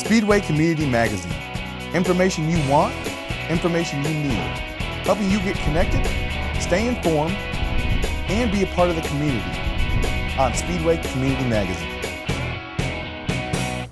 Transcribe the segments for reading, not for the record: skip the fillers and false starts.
Speedway Community Magazine. Information you want, information you need. Helping you get connected, stay informed, and be a part of the community on Speedway Community Magazine.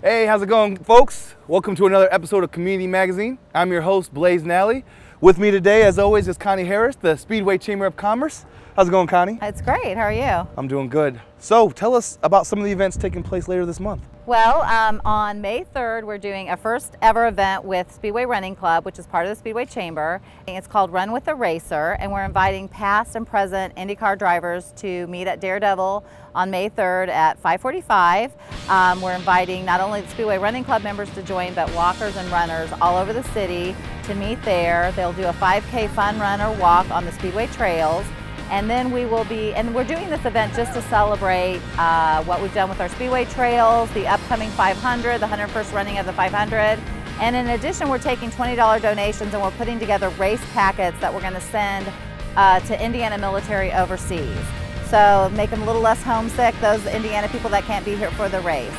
Hey, how's it going, folks? Welcome to another episode of Community Magazine. I'm your host, Blaze Nally. With me today, as always, is Connie Harris, the Speedway Chamber of Commerce. How's it going, Connie? It's great. How are you? I'm doing good. So, tell us about some of the events taking place later this month. Well, on May 3rd, we're doing a first ever event with Speedway Running Club, which is part of the Speedway Chamber. It's called Run with the Racer, and we're inviting past and present IndyCar drivers to meet at Daredevil on May 3rd at 5:45. We're inviting not only the Speedway Running Club members to join, but walkers and runners all over the city to meet there. They'll do a 5K fun run or walk on the Speedway trails. And then we're doing this event just to celebrate what we've done with our Speedway trails, the upcoming 500, the 101st running of the 500. And in addition, we're taking $20 donations and we're putting together race packets that we're going to send to Indiana military overseas. So make them a little less homesick, those Indiana people that can't be here for the race.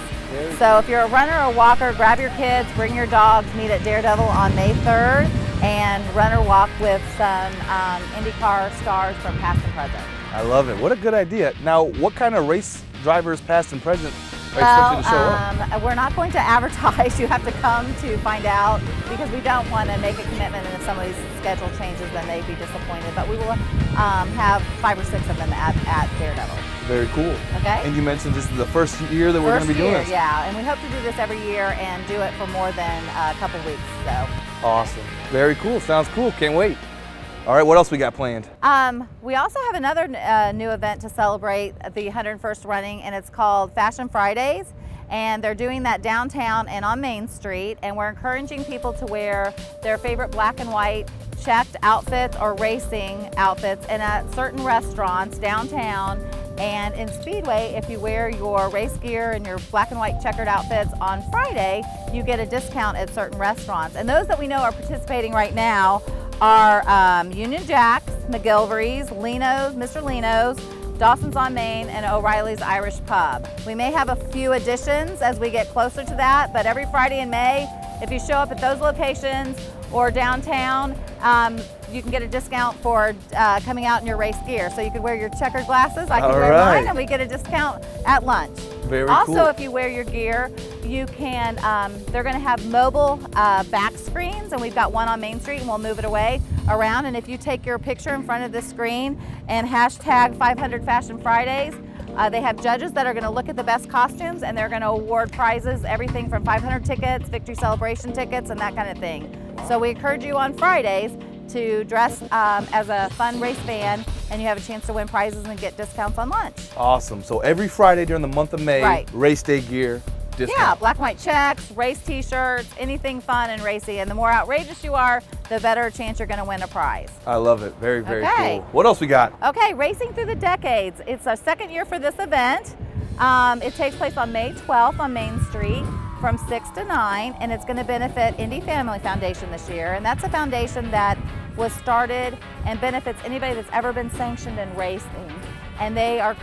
So if you're a runner or walker, grab your kids, bring your dogs, meet at Daredevil on May 3rd. And run or walk with some IndyCar stars from past and present. I love it. What a good idea. Now, what kind of race drivers, past and present, are expected to show up? We're not going to advertise. You have to come to find out because we don't want to make a commitment, and if somebody's schedule changes, then they'd be disappointed. But we will have 5 or 6 of them at Daredevil. Very cool. Okay. And you mentioned this is the first year that we're going to be doing this. Yeah, and we hope to do this every year and do it for more than a couple weeks. So. Awesome. Very cool. Sounds cool. Can't wait. All right, what else we got planned? We also have another new event to celebrate the 101st running, and it's called Fashion Fridays. And they're doing that downtown and on Main Street, and we're encouraging people to wear their favorite black and white checked outfits or racing outfits and at certain restaurants downtown. And in Speedway, if you wear your race gear and your black and white checkered outfits on Friday, you get a discount at certain restaurants. And those that we know are participating right now are Union Jack's, McGilvery's, Lino's, Mr. Lino's, Dawson's on Main, and O'Reilly's Irish Pub. We may have a few additions as we get closer to that, but every Friday in May, if you show up at those locations or downtown, you can get a discount for coming out in your race gear. So you could wear your checkered glasses, I can wear mine, and we get a discount at lunch. Very also, cool. If you wear your gear, you can, they're gonna have mobile back screens, and we've got one on Main Street, and we'll move it around. And if you take your picture in front of this screen and hashtag 500 Fashion Fridays, they have judges that are going to look at the best costumes, and they're going to award prizes, everything from 500 tickets, victory celebration tickets, and that kind of thing. So we encourage you on Fridays to dress as a fun race fan, and you have a chance to win prizes and get discounts on lunch. Awesome. So every Friday during the month of May, race day gear discount. Yeah, black and white checks, race t-shirts, anything fun and racy. And the more outrageous you are, the better chance you're going to win a prize. I love it. Very, very cool. What else we got? Okay, Racing Through the Decades. It's our second year for this event. It takes place on May 12th on Main Street from 6 to 9, and it's going to benefit Indy Family Foundation this year. And that's a foundation that was started and benefits anybody that's ever been sanctioned in racing. And they are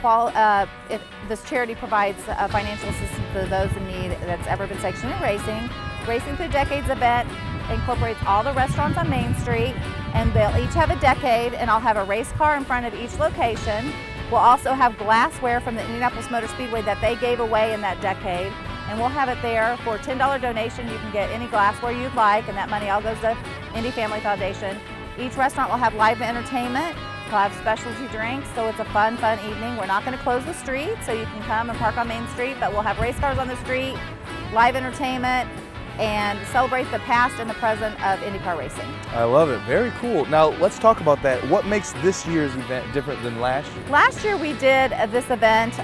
this charity provides financial assistance to those in need that's ever been sanctioned in racing. Racing Through Decades event incorporates all the restaurants on Main Street, and they'll each have a decade, and I'll have a race car in front of each location. We'll also have glassware from the Indianapolis Motor Speedway that they gave away in that decade, and we'll have it there for a $10 donation. You can get any glassware you'd like, and that money all goes to Indy Family Foundation. Each restaurant will have live entertainment. We'll have specialty drinks, so it's a fun evening. We're not going to close the street, so you can come and park on Main Street, but we'll have race cars on the street, live entertainment, and celebrate the past and the present of IndyCar racing. I love it. Very cool. Now, let's talk about that. What makes this year's event different than last year? Last year we did this event,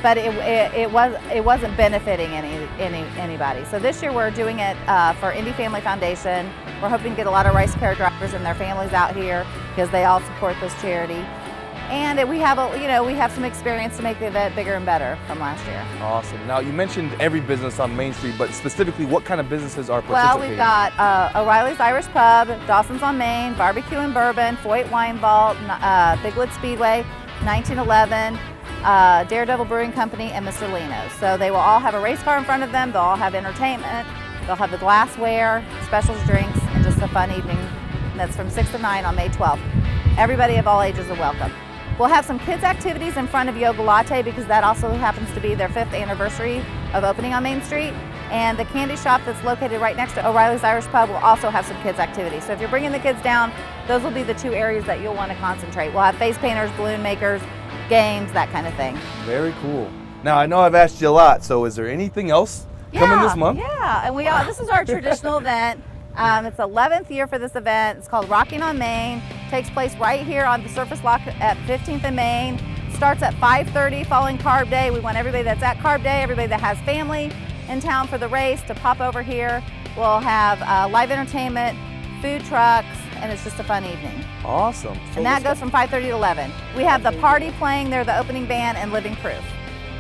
but it wasn't benefiting anybody. So this year we're doing it for Indy Family Foundation. We're hoping to get a lot of race car drivers and their families out here because they all support this charity. And we have some experience to make the event bigger and better from last year. Awesome. Now, you mentioned every business on Main Street, but specifically, what kind of businesses are participating? Well, we've got O'Reilly's Irish Pub, Dawson's on Main, Barbecue and Bourbon, Foyt Wine Vault, Big Wood Speedway, 1911, Daredevil Brewing Company, and Mr. Lino's. So they will all have a race car in front of them. They'll all have entertainment. They'll have the glassware, specials drinks, and just a fun evening. And that's from 6 to 9 on May 12th. Everybody of all ages are welcome. We'll have some kids activities in front of Yoga Latte because that also happens to be their 5th anniversary of opening on Main Street. And the candy shop that's located right next to O'Reilly's Irish Pub will also have some kids activities. So if you're bringing the kids down, those will be the 2 areas that you'll want to concentrate. We'll have face painters, balloon makers, games, that kind of thing. Very cool. Now I know I've asked you a lot, so is there anything else coming this month? Yeah, and this is our traditional event. It's the 11th year for this event. It's called Rockin on Main. Takes place right here on the surface lot at 15th and Main. Starts at 5:30 following Carb Day. We want everybody that's at Carb Day, everybody that has family in town for the race to pop over here. We'll have live entertainment, food trucks, and it's just a fun evening. Awesome. And that goes from 5:30 to 11. We have the party playing there, the opening band, and Living Proof.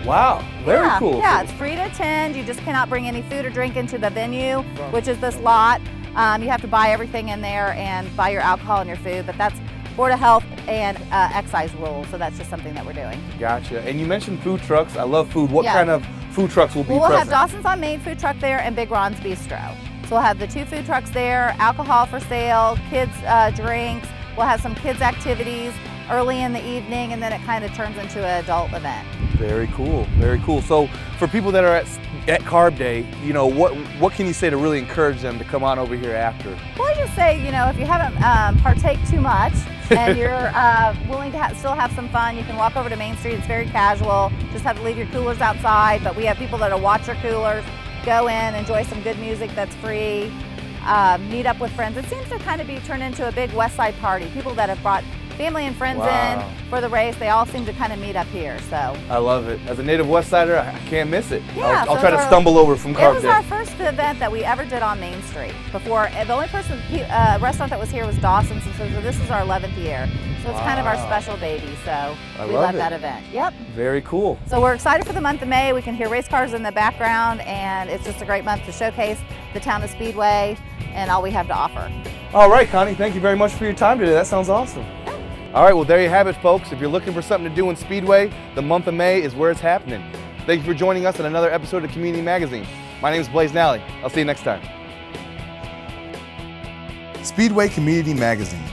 Wow, very cool. Yeah, it's free to attend. You just cannot bring any food or drink into the venue, which is this lot. You have to buy everything in there and buy your alcohol and your food, but that's Board of Health and excise rules, so that's just something that we're doing. Gotcha. And you mentioned food trucks. I love food. What kind of food trucks will be present? We'll have Dawson's on Main food truck there and Big Ron's Bistro. So we'll have the 2 food trucks there, alcohol for sale, kids drinks. We'll have some kids activities early in the evening, and then it kind of turns into an adult event. Very cool, very cool. So for people that are at Carb Day, you know, what can you say to really encourage them to come on over here after? Well, I just say, you know, if you haven't partake too much and you're willing to still have some fun, you can walk over to Main Street. It's very casual. Just have to leave your coolers outside, but we have people that'll watch your coolers, go in, enjoy some good music that's free, meet up with friends. It seems to kind of be turned into a big West Side party. People that have brought family and friends in for the race, they all seem to kind of meet up here. So I love it. As a native West Sider, I can't miss it. Yeah, I'll try to stumble over from Carb Day. It was our first event that we ever did on Main Street. Before, the only restaurant that was here was Dawson's, and so this is our 11th year. So it's kind of our special baby. So we love that event. Yep. Very cool. So we're excited for the month of May. We can hear race cars in the background, and it's just a great month to showcase the town of Speedway and all we have to offer. All right, Connie, thank you very much for your time today. That sounds awesome. All right, well, there you have it, folks. If you're looking for something to do in Speedway, the month of May is where it's happening. Thank you for joining us on another episode of Community Magazine. My name is Blaze Nally. I'll see you next time. Speedway Community Magazine.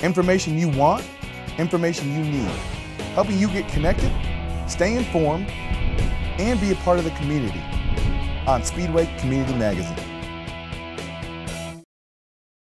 Information you want, information you need. Helping you get connected, stay informed, and be a part of the community on Speedway Community Magazine.